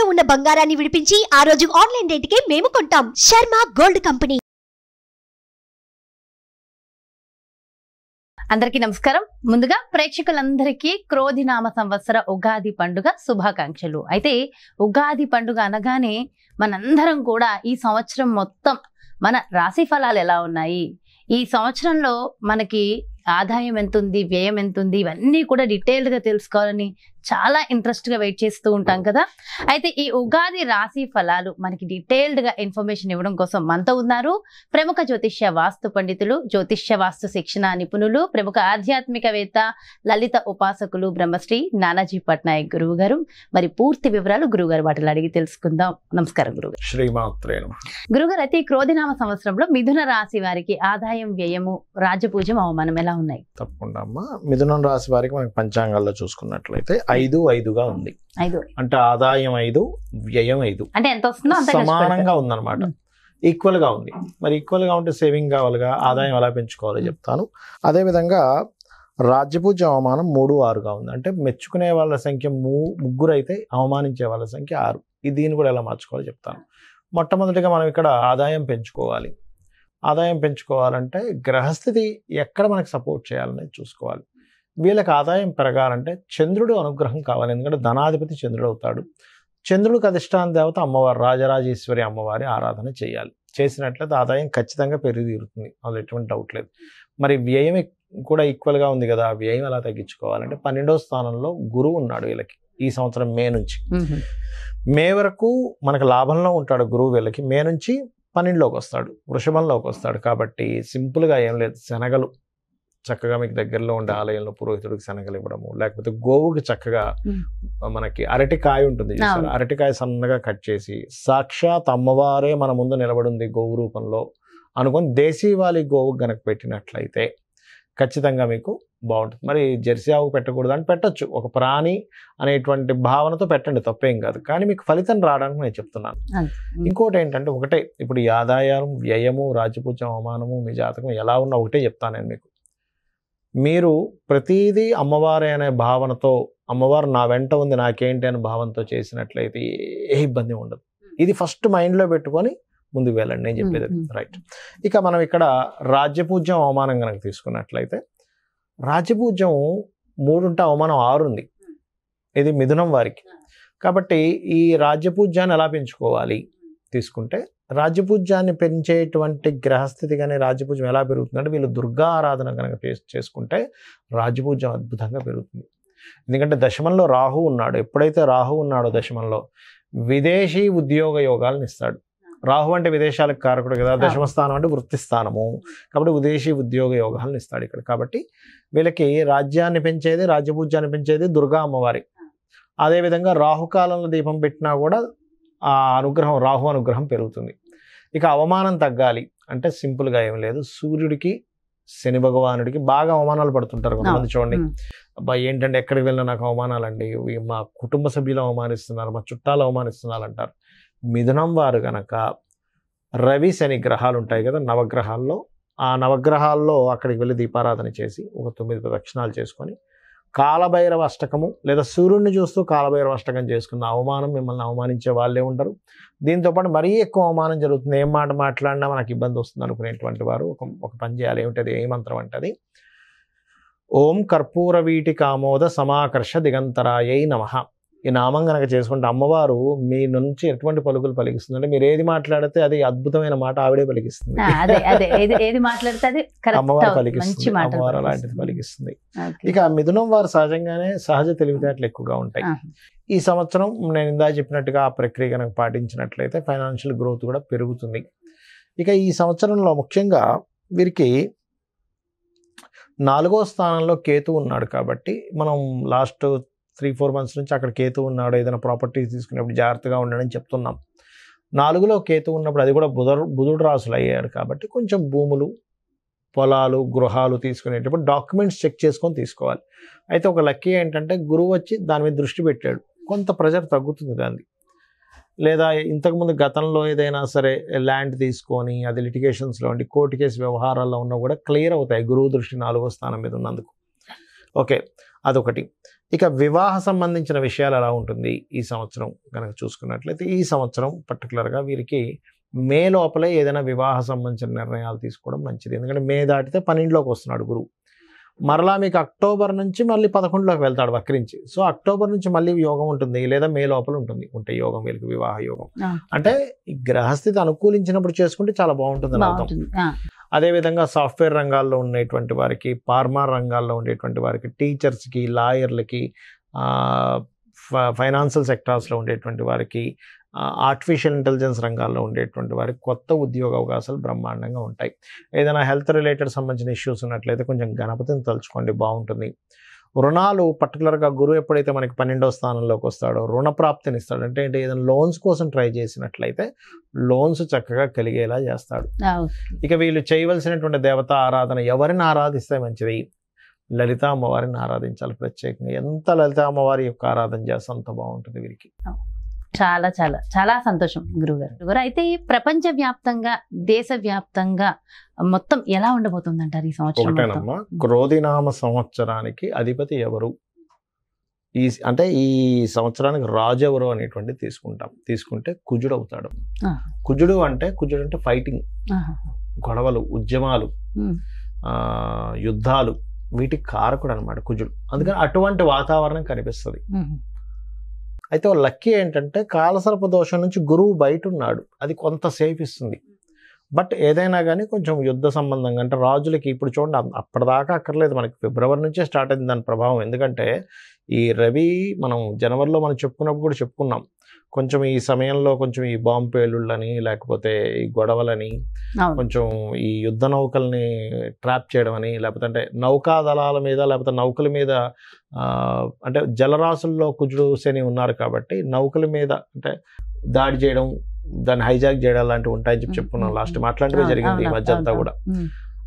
తాకట్టులో ఉన్న బంగారాన్ని విడిపించి ఆ రోజు ఆన్లైన్ రేటుకే మేము కొంటాం. Sharma gold company. అందరికీ నమస్కారం. ముందుగా ప్రేక్షకులందరికీ క్రోధినామ సంవత్సర ఉగాది పండుగ శుభాకాంక్షలు. అయితే ఉగాది పండుగ అనగానే మనందరం కూడా ఈ సంవత్సరం మొత్తం మన రాశి ఫలాలు ఎలా ఉన్నాయి, ఈ సంవత్సరంలో మనకి ఆదాయం ఎంత ఉంది, వ్యయం ఎంత ఉంది, ఇవన్నీ కూడా డీటెయిల్డ్గా తెలుసుకోవాలని చాలా ఇంట్రెస్ట్గా వెయిట్ చేస్తూ ఉంటాం కదా. అయితే ఈ ఉగాది రాశి ఫలాలు మనకి డీటెయిల్డ్గా ఇన్ఫర్మేషన్ ఇవ్వడం కోసం మనతో ఉన్నారు ప్రముఖ జ్యోతిష్య వాస్తు పండితులు, జ్యోతిష్య వాస్తు శిక్షణ నిపుణులు, ప్రముఖ ఆధ్యాత్మికవేత్త, లలిత ఉపాసకులు బ్రహ్మశ్రీ నానాజీ పట్నాయక్ గురువు గారు. మరి పూర్తి వివరాలు గురువుగారు వాటిలో అడిగి తెలుసుకుందాం. నమస్కారం గురుగారు. శ్రీమాత్రే నమః. గురుగారు, అయితే ఈ క్రోధినామ సంవత్సరంలో మిథున రాశి వారికి ఆదాయం, వ్యయము, రాజపూజ్యం, అవమానం ఎలా ఉన్నాయి? తప్పకుండా అమ్మా. మిథునం రాశి వారికి మనకి పంచాంగాల్లో చూసుకున్నట్లయితే 5-5గా ఉంది. 5 అంటే ఆదాయం 5, వ్యయం 5, అంటే ఎంత వస్తుందో అంత సమానంగా ఉందన్నమాట. ఈక్వల్ గా ఉంది. మరి ఈక్వల్ గా ఉంటే సేవింగ్ కావాలిగా, ఆదాయం ఎలా పెంచుకోవాలో చెప్తాను. అదేవిధంగా రాజ్యపూజ్య అవమానం 3-6గా ఉంది. అంటే మెచ్చుకునే వాళ్ళ సంఖ్య 3 అయితే అవమానించే వాళ్ళ సంఖ్య 6. దీన్ని కూడా ఎలా మార్చుకోవాలో చెప్తాను. మొట్టమొదటిగా మనం ఇక్కడ ఆదాయం పెంచుకోవాలి. ఆదాయం పెంచుకోవాలంటే గ్రహస్థితి ఎక్కడ మనకు సపోర్ట్ చేయాలనేది చూసుకోవాలి. వీళ్ళకి ఆదాయం పెరగాలంటే చంద్రుడు అనుగ్రహం కావాలి. ఎందుకంటే ధనాధిపతి చంద్రుడు అవుతాడు. చంద్రుడికి అధిష్టాన దేవత అమ్మవారు, రాజరాజేశ్వరి అమ్మవారి ఆరాధన చేయాలి. చేసినట్లయితే ఆదాయం ఖచ్చితంగా పెరిగి తీరుతుంది. అందులో ఎటువంటి డౌట్ లేదు. మరి వ్యయం కూడా ఈక్వల్గా ఉంది కదా, వ్యయం ఎలా తగ్గించుకోవాలంటే 12వ స్థానంలో గురువు ఉన్నాడు వీళ్ళకి. ఈ సంవత్సరం మే నుంచి మే వరకు మనకు లాభంలో ఉంటాడు గురువు. వీళ్ళకి మే నుంచి 12లోకి వస్తాడు, వృషభంలోకి వస్తాడు. కాబట్టి సింపుల్గా ఏం లేదు, శనగలు చక్కగా మీకు దగ్గరలో ఉండే ఆలయంలో పురోహితుడికి శనగలు ఇవ్వడము, లేకపోతే గోవుకి చక్కగా మనకి అరటికాయ ఉంటుంది చూసారు, అరటికాయ సన్నగా కట్ చేసి సాక్షాత్ అమ్మవారే మన ముందు నిలబడింది గోవు రూపంలో అనుకొని దేశీవాలి గోవు గనక పెట్టినట్లయితే ఖచ్చితంగా మీకు బాగుంటుంది. మరి జెర్సీ ఆవు పెట్టకూడదు అంటే పెట్టచ్చు, ఒక ప్రాణి అనేటువంటి భావనతో పెట్టండి, తప్పేం కాదు. కానీ మీకు ఫలితం రావడానికి నేను చెప్తున్నాను. ఇంకోటి ఏంటంటే, ఒకటే ఇప్పుడు ఈ ఆదాయం, వ్యయము, రాజ్యపూజ్యం, అవమానము మీ జాతకం ఎలా ఉన్నా ఒకటే చెప్తాను నేను మీకు. మీరు ప్రతిదీ అమ్మవారే అనే భావనతో, అమ్మవారు నా వెంట ఉంది నాకేంటి అనే భావనతో చేసినట్లయితే ఏ ఇబ్బంది ఉండదు. ఇది ఫస్ట్ మైండ్లో పెట్టుకొని ముందుకు వెళ్ళండి నేను చెప్పేది. రైట్. ఇక మనం ఇక్కడ రాజ్యపూజ్యం, అవమానం కనుక తీసుకున్నట్లయితే రాజ్యపూజ్యం 3 ఉంటే అవమానం 6 ఉంది. ఇది మిథునం వారికి. కాబట్టి ఈ రాజ్యపూజ్యాన్ని ఎలా పెంచుకోవాలి తీసుకుంటే, రాజ్యపూజ్యాన్ని పెంచేటువంటి గ్రహస్థితి కానీ రాజ్యపూజ్యం ఎలా పెరుగుతుందంటే, వీళ్ళు దుర్గా ఆరాధన కనుక చేసుకుంటే రాజ్యపూజ్యం అద్భుతంగా పెరుగుతుంది. ఎందుకంటే దశమంలో రాహు ఉన్నాడు. ఎప్పుడైతే రాహు ఉన్నాడో దశమంలో విదేశీ ఉద్యోగ యోగాలను ఇస్తాడు. రాహు అంటే విదేశాలకు కారకుడు కదా, దశమ స్థానం అంటే వృత్తి స్థానము. కాబట్టి విదేశీ ఉద్యోగ యోగాలను ఇస్తాడు ఇక్కడ. కాబట్టి వీళ్ళకి రాజ్యాన్ని పెంచేది, రాజ్యపూజ్యాన్ని పెంచేది దుర్గా అమ్మవారి. అదేవిధంగా రాహుకాలంలో దీపం పెట్టినా కూడా ఆ అనుగ్రహం, రాహు అనుగ్రహం పెరుగుతుంది. ఇక అవమానం తగ్గాలి అంటే సింపుల్గా ఏం లేదు, సూర్యుడికి, శని భగవానుడికి బాగా అవమానాలు పడుతుంటారు కొంతమంది. చూడండి, అబ్బా ఏంటంటే ఎక్కడికి వెళ్ళినా నాకు అవమానాలండి, మా కుటుంబ సభ్యులు అవమానిస్తున్నారు, మా చుట్టాలు అవమానిస్తున్నారు అంటారు. మిథునం వారు గనక రవి, శని గ్రహాలు ఉంటాయి కదా నవగ్రహాల్లో, ఆ నవగ్రహాల్లో అక్కడికి వెళ్ళి దీపారాధన చేసి ఒక 9 ప్రదక్షిణాలు చేసుకొని కాలభైరవ అష్టకము లేదా సూర్యుడిని చూస్తూ కాలభైరవ అష్టకం చేసుకున్న అవమానం మిమ్మల్ని అవమానించే వాళ్ళే ఉండరు. దీంతోపాటు మరీ ఎక్కువ అవమానం జరుగుతుంది, ఏం మాట మాట్లాడినా మనకు ఇబ్బంది వస్తుంది అనుకునేటువంటి వారు ఒక పని చేయాలి. ఏమిటది, ఏ మంత్రం అంటే అది ఓం కర్పూర వీటి కామోద సమాకర్ష దిగంతరాయై నమః. ఈ నామం కనుక చేసుకుంటే అమ్మవారు మీ నుంచి ఎటువంటి పలుకులు పలికిస్తుంది అంటే, మీరు ఏది మాట్లాడితే అది అద్భుతమైన మాట ఆవిడే పలికిస్తుంది. అమ్మవారు పలికిస్తుంది, అమ్మవారు అలాంటిది పలికిస్తుంది. ఇక మిథునం వారు సహజంగానే సహజ తెలివితేటలు ఎక్కువగా ఉంటాయి. ఈ సంవత్సరం నేను ఇందా చెప్పినట్టుగా ఆ ప్రక్రియ కనుక పాటించినట్లయితే ఫైనాన్షియల్ గ్రోత్ కూడా పెరుగుతుంది. ఇక ఈ సంవత్సరంలో ముఖ్యంగా వీరికి 4వ స్థానంలో కేతు ఉన్నాడు. కాబట్టి మనం లాస్ట్ 3-4 months నుంచి అక్కడ కేతు ఉన్నాడు, ఏదైనా ప్రాపర్టీస్ తీసుకునేప్పుడు జాగ్రత్తగా ఉండడని చెప్తున్నాం. 4లో కేతు ఉన్నప్పుడు అది కూడా బుధుడు రాసులు అయ్యాడు. కాబట్టి కొంచెం భూములు, పొలాలు, గృహాలు తీసుకునేటప్పుడు డాక్యుమెంట్స్ చెక్ చేసుకొని తీసుకోవాలి. అయితే ఒక లక్కీ ఏంటంటే గురువు వచ్చి దాని మీద దృష్టి పెట్టాడు, కొంత ప్రెజర్ తగ్గుతుంది దాన్ని. లేదా ఇంతకుముందు గతంలో ఏదైనా సరే ల్యాండ్ తీసుకొని అది లిటిగేషన్స్లో ఉండి కోర్టు కేసు వ్యవహారాల్లో ఉన్నా కూడా క్లియర్ అవుతాయి గురువు దృష్టి 4వ స్థానం మీద ఉన్నందుకు. ఓకే, అదొకటి. ఇక వివాహ సంబంధించిన విషయాలు ఎలా ఉంటుంది ఈ సంవత్సరం కనుక చూసుకున్నట్లయితే, ఈ సంవత్సరం పర్టికులర్గా వీరికి మే లోపలే ఏదైనా వివాహ సంబంధించిన నిర్ణయాలు తీసుకోవడం మంచిది. ఎందుకంటే మే దాటితే 12లోకి వస్తున్నాడు గురువు. మరలా మీకు అక్టోబర్ నుంచి మళ్ళీ 11లోకి వెళ్తాడు వక్రించి. సో అక్టోబర్ నుంచి మళ్ళీ యోగం ఉంటుంది, లేదా మే లోపల ఉంటే యోగం వీళ్ళకి వివాహ యోగం. అంటే ఈ గ్రహస్థితి అనుకూలించినప్పుడు చేసుకుంటే చాలా బాగుంటుంది అర్థం. అదేవిధంగా సాఫ్ట్వేర్ రంగాల్లో ఉండేటువంటి వారికి, ఫార్మా రంగాల్లో ఉండేటువంటి వారికి, టీచర్స్కి, లాయర్లకి, ఫైనాన్షియల్ సెక్టార్స్లో ఉండేటువంటి వారికి, ఆర్టిఫిషియల్ ఇంటెలిజెన్స్ రంగాల్లో ఉండేటువంటి వారికి కొత్త ఉద్యోగ అవకాశాలు బ్రహ్మాండంగా ఉంటాయి. ఏదైనా హెల్త్ రిలేటెడ్ సంబంధించిన ఇష్యూస్ ఉన్నట్లయితే కొంచెం గణపతిని తలుచుకోండి, బాగుంటుంది. రుణాలు పర్టికులర్గా గురువు ఎప్పుడైతే మనకి 12వ స్థానంలోకి వస్తాడో రుణ ప్రాప్తిని ఇస్తాడు. అంటే ఏదైనా లోన్స్ కోసం ట్రై చేసినట్లయితే లోన్స్ చక్కగా కలిగేలా చేస్తాడు. ఇక వీళ్ళు చేయవలసినటువంటి దేవతా ఆరాధన, ఎవరిని ఆరాధిస్తే మంచిది? లలిత అమ్మవారిని ఆరాధించాలి ప్రత్యేకంగా. ఎంత లలిత అమ్మవారి యొక్క ఆరాధన చేస్తే అంత బాగుంటుంది వీరికి. చాలా చాలా చాలా సంతోషం గురుగారు. అయితే ప్రపంచ వ్యాప్తంగా, దేశ వ్యాప్తంగా మొత్తం ఎలా ఉండబోతుంది అంటారు ఈ సంవత్సరం? ఒకటేనమ్మా, క్రోధినామ సంవత్సరానికి అధిపతి ఎవరు, అంటే ఈ సంవత్సరానికి రాజు ఎవరు అనేటువంటి తీసుకుంటే కుజుడు అవుతాడు. కుజుడు అంటే ఫైటింగ్, గొడవలు, ఉద్యమాలు, యుద్ధాలు, వీటికి కారకుడు అనమాట కుజుడు. అందుకని అటువంటి వాతావరణం కనిపిస్తుంది. అయితే లక్కీ ఏంటంటే కాలసర్ప దోషం నుంచి గురువు బయట ఉన్నాడు, అది కొంత సేఫ్ ఇస్తుంది. బట్ ఏదైనా కానీ కొంచెం యుద్ధ సంబంధంగా, అంటే రాజులకి ఇప్పుడు చూడండి అప్పటిదాకా అక్కర్లేదు, మనకి ఫిబ్రవరి నుంచే స్టార్ట్ అయింది దాని ప్రభావం. ఎందుకంటే ఈ రవి మనం జనవరిలో మనం చెప్పుకున్నప్పుడు కూడా చెప్పుకున్నాం, కొంచెం ఈ సమయంలో కొంచెం ఈ బాంబు పేలుళ్ళని, లేకపోతే ఈ గొడవలని, కొంచెం ఈ యుద్ధ నౌకల్ని ట్రాప్ చేయడం అని, లేకపోతే అంటే నౌకా దళాల మీద, లేకపోతే నౌకల మీద, అంటే జలరాశుల్లో కుజుడు శని ఉన్నారు కాబట్టి నౌకల మీద అంటే దాడి చేయడం, దాన్ని హైజాక్ చేయడం లాంటివి ఉంటాయని చెప్పుకున్నాం లాస్ట్. అట్లాంటివే జరిగింది ఈ మధ్య అంతా కూడా.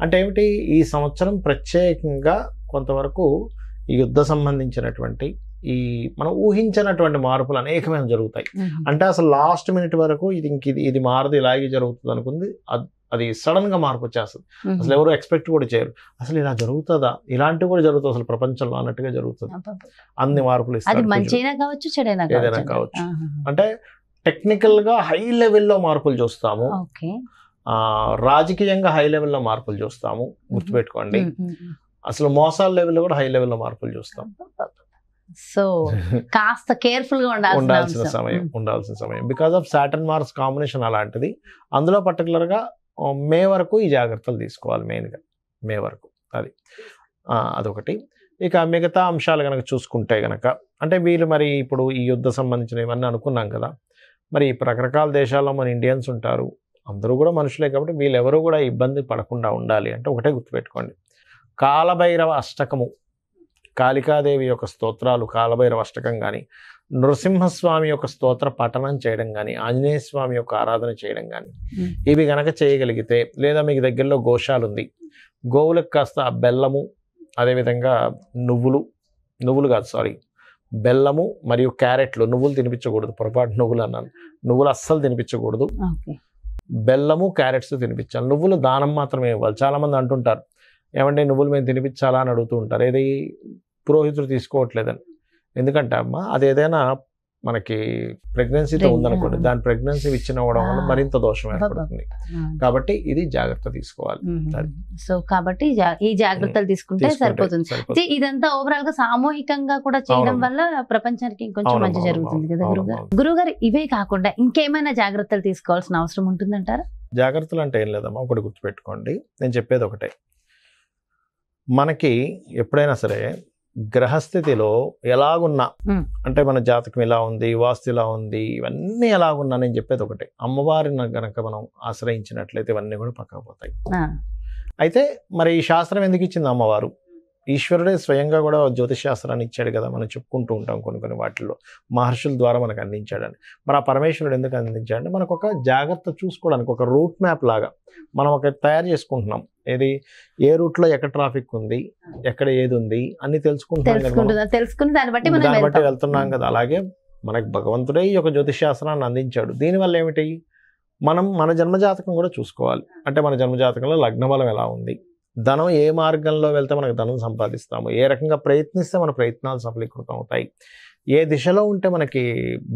అంటే ఏమిటి, ఈ సంవత్సరం ప్రత్యేకంగా కొంతవరకు ఈ యుద్ధ సంబంధించినటువంటి ఈ మనం ఊహించినటువంటి మార్పులు అనేకమైన జరుగుతాయి. అంటే అసలు లాస్ట్ మినిట్ వరకు ఇది మారదు, ఇలాగే జరుగుతుంది అనుకుంది, అది సడన్ గా మార్పు వచ్చేస్తుంది. అసలు ఎవరు ఎక్స్పెక్ట్ కూడా చేయరు, అసలు ఇలా జరుగుతుందా, ఇలాంటివి కూడా జరుగుతుంది అసలు ప్రపంచంలో అన్నట్టుగా జరుగుతుంది. అన్ని మార్పులు ఇస్తారు, ఏదైనా కావచ్చు. అంటే టెక్నికల్ గా హై లెవెల్లో మార్పులు చూస్తాము, రాజకీయంగా హై లెవెల్లో మార్పులు చూస్తాము, గుర్తుపెట్టుకోండి. అసలు మోసాల లెవెల్లో కూడా హై లెవెల్లో మార్పులు చూస్తాం. సో కాస్త కేర్ఫుల్ గా ఉండాల్సిన సమయం because of Saturn Mars combination అలాంటిది. అందులో పర్టికులర్ గా మే వరకు ఈ జాగ్రత్తలు తీసుకోవాలి, మెయిన్గా మే వరకు. అదొకటి. ఇక మిగతా అంశాలు కనుక చూసుకుంటే కనుక, అంటే వీళ్ళు మరి ఇప్పుడు ఈ యుద్ధ సంబంధించిన ఇవన్నీ అనుకున్నాం కదా, మరి రకరకాల దేశాల్లో మన ఇండియన్స్ ఉంటారు, అందరూ కూడా మనుషులే కాబట్టి వీళ్ళెవరూ కూడా ఇబ్బంది పడకుండా ఉండాలి అంటే ఒకటే గుర్తుపెట్టుకోండి, కాలభైరవ అష్టకము, కాళికాదేవి యొక్క స్తోత్రాలు, కాలభైరవ అష్టకం కానీ, నృసింహస్వామి యొక్క స్తోత్ర పఠనం చేయడం కానీ, ఆంజనేయ స్వామి యొక్క ఆరాధన చేయడం కానీ, ఇవి గనక చేయగలిగితే, లేదా మీకు దగ్గరలో గోశాల ఉంది, గోవులకు కాస్త బెల్లము, అదేవిధంగా నువ్వులు కాదు సారీ బెల్లము మరియు క్యారెట్లు, నువ్వులు తినిపించకూడదు, పొరపాటు నువ్వులు అన్నాను, నువ్వులు అస్సలు తినిపించకూడదు, బెల్లము క్యారెట్స్ తినిపించాలి. నువ్వులు దానం మాత్రమే ఇవ్వాలి. చాలామంది అంటుంటారు, ఏమంటే నువ్వులు మేము తినిపించాలా అని అడుగుతూ ఉంటారు, ఏది పురోహితుడు తీసుకోవట్లేదని. ఎందుకంటే అమ్మ అది ఏదైనా మనకి ప్రెగ్నెన్సీతో ఉందనుకోండి, దాని ప్రెగ్నెన్సీ ఇచ్చినవ్వడం వల్ల మరింత దోషం ఏర్పడుతుంది. కాబట్టి ఇది జాగ్రత్త తీసుకోవాలి. సో కాబట్టి ఈ జాగ్రత్తలు తీసుకుంటే సరిపోతుంది. ఇదంతా ఓవరాల్ గా సామూహికంగా కూడా చేయడం వల్ల ప్రపంచానికి ఇంకొంచెం మంచి జరుగుతుంది కదా గురుగారు. ఇవే కాకుండా ఇంకేమైనా జాగ్రత్తలు తీసుకోవాల్సిన అవసరం ఉంటుందంటారా? జాగ్రత్తలు అంటే ఏం లేదమ్మా, ఒకటి గుర్తుపెట్టుకోండి, నేను చెప్పేది ఒకటే, మనకి ఎప్పుడైనా సరే గ్రహస్థితిలో ఎలాగున్నా, అంటే మన జాతకం ఇలా ఉంది, వాస్తు ఇలా ఉంది, ఇవన్నీ ఎలాగున్నా, నేను చెప్పేది ఒకటే, అమ్మవారిని గనక మనం ఆశ్రయించినట్లయితే ఇవన్నీ కూడా పక్కకు పోతాయి. అయితే మరి ఈ శాస్త్రం ఎందుకు ఇచ్చింది అమ్మవారు? ఈశ్వరుడే స్వయంగా కూడా జ్యోతిష్ శాస్త్రాన్ని ఇచ్చాడు కదా, మనం చెప్పుకుంటూ ఉంటాం కొన్ని వాటిల్లో, మహర్షుల ద్వారా మనకు అందించాడని. మరి ఆ పరమేశ్వరుడు ఎందుకు అందించాడంటే మనకు ఒక జాగ్రత్త చూసుకోవడానికి, ఒక రూట్ మ్యాప్ లాగా మనం ఒక తయారు చేసుకుంటున్నాం. ఏది, ఏ రూట్లో ఎక్కడ ట్రాఫిక్ ఉంది, ఎక్కడ ఏది ఉంది అన్ని తెలుసుకుని దాన్ని బట్టి వెళ్తున్నాం కదా. అలాగే మనకు భగవంతుడే ఈ యొక్క జ్యోతిష్ శాస్త్రాన్ని అందించాడు. దీనివల్ల ఏమిటి, మనం మన జన్మజాతకం కూడా చూసుకోవాలి. అంటే మన జన్మజాతకంలో లగ్న బలం ఎలా ఉంది, ధనం ఏ మార్గంలో వెళ్తే మనకు ధనం సంపాదిస్తాము, ఏ రకంగా ప్రయత్నిస్తే మన ప్రయత్నాలు సఫలీకృతం అవుతాయి, ఏ దిశలో ఉంటే మనకి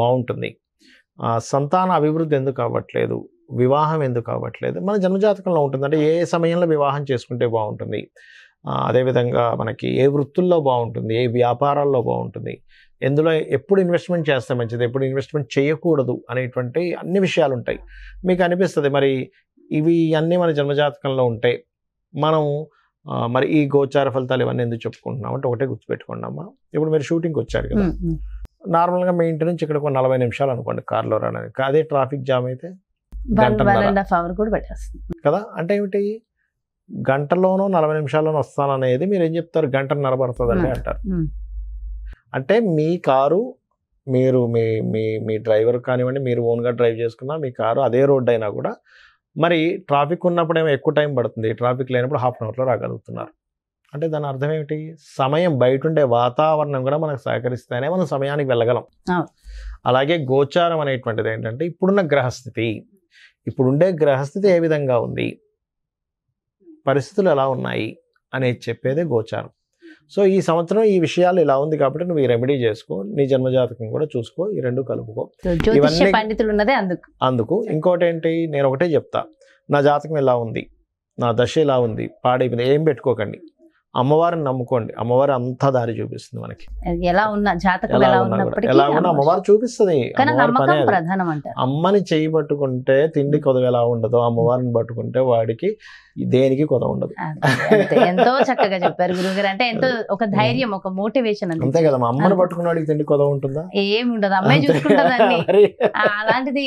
బాగుంటుంది, సంతాన అభివృద్ధి ఎందుకు అవ్వట్లేదు, వివాహం ఎందుకు అవ్వట్లేదు, మన జన్మజాతకంలో ఉంటుంది. అంటే ఏ సమయంలో వివాహం చేసుకుంటే బాగుంటుంది, అదేవిధంగా మనకి ఏ వృత్తుల్లో బాగుంటుంది, ఏ వ్యాపారాల్లో బాగుంటుంది, ఎందులో ఎప్పుడు ఇన్వెస్ట్మెంట్ చేస్తే మంచిది, ఎప్పుడు ఇన్వెస్ట్మెంట్ చేయకూడదు అనేటువంటి అన్ని విషయాలు ఉంటాయి. మీకు అనిపిస్తుంది మరి ఇవి అన్నీ మన జన్మజాతకంలో ఉంటాయి, మనం మరి ఈ గోచార ఫలితాలు ఇవన్నీ ఎందుకు చెప్పుకుంటున్నాం అంటే ఒకటే గుర్తుపెట్టుకోండి అమ్మా. ఇప్పుడు మీరు షూటింగ్కి వచ్చారు కదా, నార్మల్గా మీ ఇంటి నుంచి ఇక్కడ 40 నిమిషాలు అనుకోండి కార్లో రావడానికి, అదే ట్రాఫిక్ జామ్ అయితే 1.5 hours కూడా పెట్టేస్తుంది కదా. అంటే ఏమిటి, గంటలోనో 40 నిమిషాల్లోనో వస్తాననేది మీరు ఏం చెప్తారు, గంటన్నర పడుతుందండి అంటారు. అంటే మీ కారు మీరు మీ మీ మీ డ్రైవర్ కానివ్వండి, మీరు ఓన్గా డ్రైవ్ చేసుకున్నా మీ కారు అదే రోడ్డు అయినా కూడా మరి ట్రాఫిక్ ఉన్నప్పుడేమో ఎక్కువ టైం పడుతుంది, ట్రాఫిక్ లేనప్పుడు 1/2 అవర్లో రాగలుగుతున్నారు. అంటే దాని అర్థం ఏమిటి, సమయం బయట ఉండే వాతావరణం కూడా మనకు సహకరిస్తేనే మనం సమయానికి వెళ్ళగలం. అలాగే గోచారం అనేటువంటిది ఏంటంటే ఇప్పుడున్న గ్రహస్థితి, ఇప్పుడుండే గ్రహస్థితి ఏ విధంగా ఉంది, పరిస్థితులు ఎలా ఉన్నాయి అనేది చెప్పేదే గోచారం. సో ఈ సంవత్సరం ఈ విషయాలు ఇలా ఉంది కాబట్టి నువ్వు ఈ రెమెడీ చేసుకో, నీ జన్మజాతకం కూడా చూసుకో, ఈ రెండు కలుపుకో. పండితులు ఉన్నదే అందుకు ఇంకోటి ఏంటి, నేను ఒకటే చెప్తా, నా జాతకం ఎలా ఉంది, నా దశ ఎలా ఉంది, పాడైపోయింది ఏం పెట్టుకోకండి, అమ్మవారిని నమ్ముకోండి, అమ్మవారు అంతా దారి చూపిస్తుంది మనకి. ఎలా ఉన్నా జాతకం ఎలా ఉన్నా అమ్మవారు చూపిస్తుంది. ప్రధానం అంటారు. అమ్మని చేయి పట్టుకుంటే తిండి కొదవ ఎలా ఉండదు, అమ్మవారిని పట్టుకుంటే వాడికి దేనికి కొదవ ఉండదు. ఎంతో చక్కగా చెప్పారు గురుగారు. అంటే ఎంతో ఒక ధైర్యం, ఒక మోటివేషన్ అంతే కదా. అమ్మని పట్టుకున్న వాడికి తిండి కొదవ ఉంటుందా, ఏమి ఉండదు, అమ్మాయి చూసుకుంటుందండి. అలాంటిది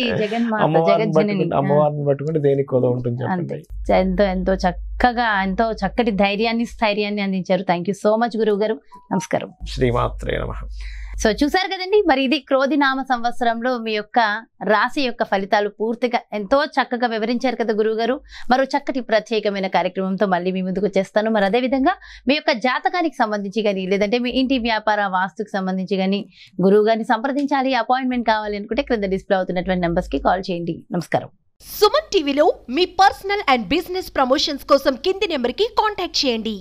అమ్మవారిని పట్టుకుంటే దేనికి కొదవ ఉంటుంది. ఎంతో ఎంతో చక్కగా, ఎంతో చక్కటి ధైర్యాన్ని స్థైర్యాన్ని అందించారు. థ్యాంక్ యూ సో మచ్ గురువు గారు. నమస్కారం. శ్రీమాత్రే నమః. సో చూసారు కదండి, మరి ఇది క్రోధినామ సంవత్సరంలో మీ యొక్క రాశి యొక్క ఫలితాలు పూర్తిగా ఎంతో చక్కగా వివరించారు కదా గురువు గారు. మరో చక్కటి ప్రత్యేకమైన కార్యక్రమంతో మళ్ళీ మీ ముందుకు వచ్చేస్తాను. మరి అదేవిధంగా మీ యొక్క జాతకానికి సంబంధించి కానీ, లేదంటే మీ ఇంటి వ్యాపార వాస్తుకు సంబంధించి కానీ గురువు గారిని సంప్రదించాలి, అపాయింట్మెంట్ కావాలి అనుకుంటే క్రింద డిస్ప్లే అవుతున్నటువంటి నెంబర్స్ కి కాల్ చేయండి. నమస్కారం. సుమన్ టీవీలో మీ పర్సనల్ అండ్ బిజినెస్ ప్రమోషన్స్ కోసం కింది నెంబర్ కి కాంటాక్ట్ చేయండి.